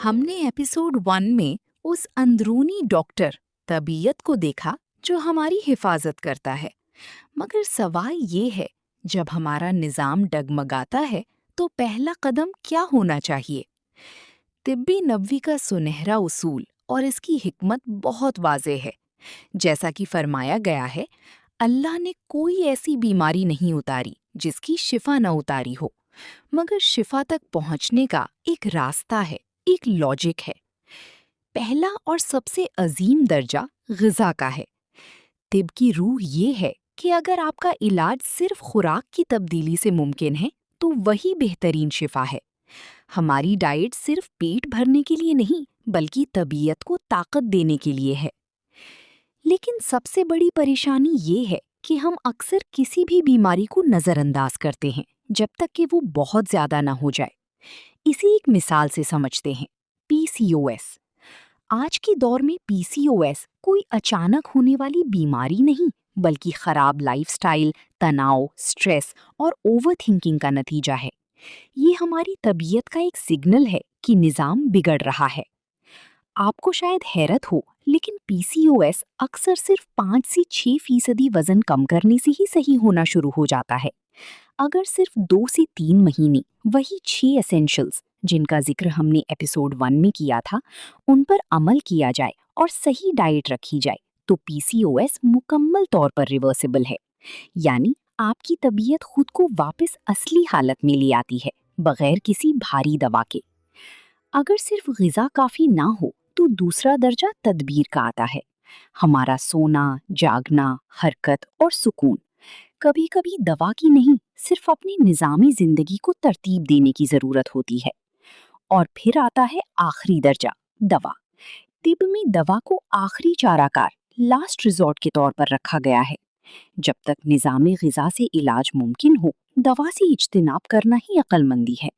ہم نے ایپیسوڈ 1 میں اس اندرونی ڈاکٹر طبیعت کو دیکھا جو ہماری حفاظت کرتا ہے، مگر سوال یہ ہے جب ہمارا نظام ڈگمگاتا ہے تو پہلا قدم کیا ہونا چاہیے؟ طبی نبوی کا سنہرا اصول اور اس کی حکمت بہت واضح ہے۔ جیسا کہ فرمایا گیا ہے، اللہ نے کوئی ایسی بیماری نہیں اتاری جس کی شفا نہ اتاری ہو، مگر شفا تک پہنچنے کا ایک راستہ ہے، ایک لاجک ہے۔ پہلا اور سب سے عظیم درجہ غذا کا ہے۔ طب کی روح یہ ہے کہ اگر آپ کا علاج صرف خوراک کی تبدیلی سے ممکن ہے تو وہی بہترین شفا ہے۔ ہماری ڈائٹ صرف پیٹ بھرنے کے لیے نہیں بلکہ طبیعت کو طاقت دینے کے لیے ہے۔ لیکن سب سے بڑی پریشانی یہ ہے کہ ہم اکثر کسی بھی بیماری کو نظر انداز کرتے ہیں جب تک کہ وہ بہت زیادہ نہ ہو جائے۔ اسی ایک مثال سے سمجھتے ہیں، پی سی او ایس۔ آج کے دور میں پی سی او ایس کوئی اچانک ہونے والی بیماری نہیں بلکہ خراب لائف سٹائل، تناؤ، سٹریس اور اوور تھنکنگ کا نتیجہ ہے۔ یہ ہماری طبیعت کا ایک سگنل ہے کہ نظام بگڑ رہا ہے۔ آپ کو شاید حیرت ہو، لیکن پی سی او ایس اکثر صرف 5 سے 6% وزن کم کرنے سے ہی صحیح ہونا شروع ہو جاتا ہے۔ اگر صرف 2 سے 3 مہینے وہی 6 ایسنشلز جن کا ذکر ہم نے ایپیسوڈ 1 میں کیا تھا ان پر عمل کیا جائے اور صحیح ڈائٹ رکھی جائے تو پی سی او ایس مکمل طور پر ریورسیبل ہے، یعنی آپ کی طبیعت خود کو واپس اصلی حالت میں لے آتی ہے بغیر کسی بھاری دوا کے۔ اگر صرف غذا کافی نہ ہو تو دوسرا درجہ تدبیر کا آتا ہے، ہمارا سونا، جاگنا، حرکت اور سکون۔ کبھی کبھی دوا کی نہیں، صرف اپنی نظامی زندگی کو ترتیب دینے کی ضرورت ہوتی ہے۔ اور پھر آتا ہے آخری درجہ، دوا۔ طب میں دوا کو آخری چارہ کار، لاسٹ ریزورٹ کے طور پر رکھا گیا ہے۔ جب تک نظام غذا سے علاج ممکن ہو، دوا سے اجتناب کرنا ہی عقل مندی ہے۔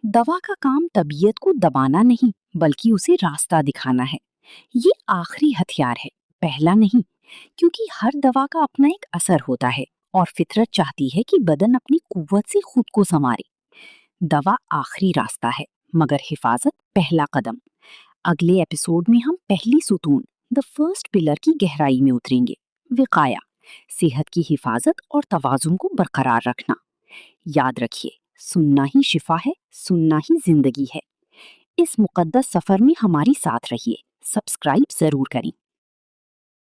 دوا کا کام طبیعت کو دبانا نہیں بلکہ اسے راستہ دکھانا ہے۔ یہ آخری ہتھیار ہے، پہلا نہیں، کیونکہ ہر دوا کا اپنا ایک اثر ہوتا ہے اور فطرت چاہتی ہے کہ بدن اپنی قوت سے خود کو سنوارے۔ دوا آخری راستہ ہے مگر حفاظت پہلا قدم۔ اگلے ایپیسوڈ میں ہم پہلی ستون، دی فرسٹ پلر کی گہرائی میں اتریں گے، وقایا، صحت کی حفاظت اور توازن کو برقرار رکھنا۔ یاد رکھیے، سننا ہی شفا ہے، سننا ہی زندگی ہے۔ اس مقدس سفر میں ہماری ساتھ رہیے، سبسکرائب ضرور کریں۔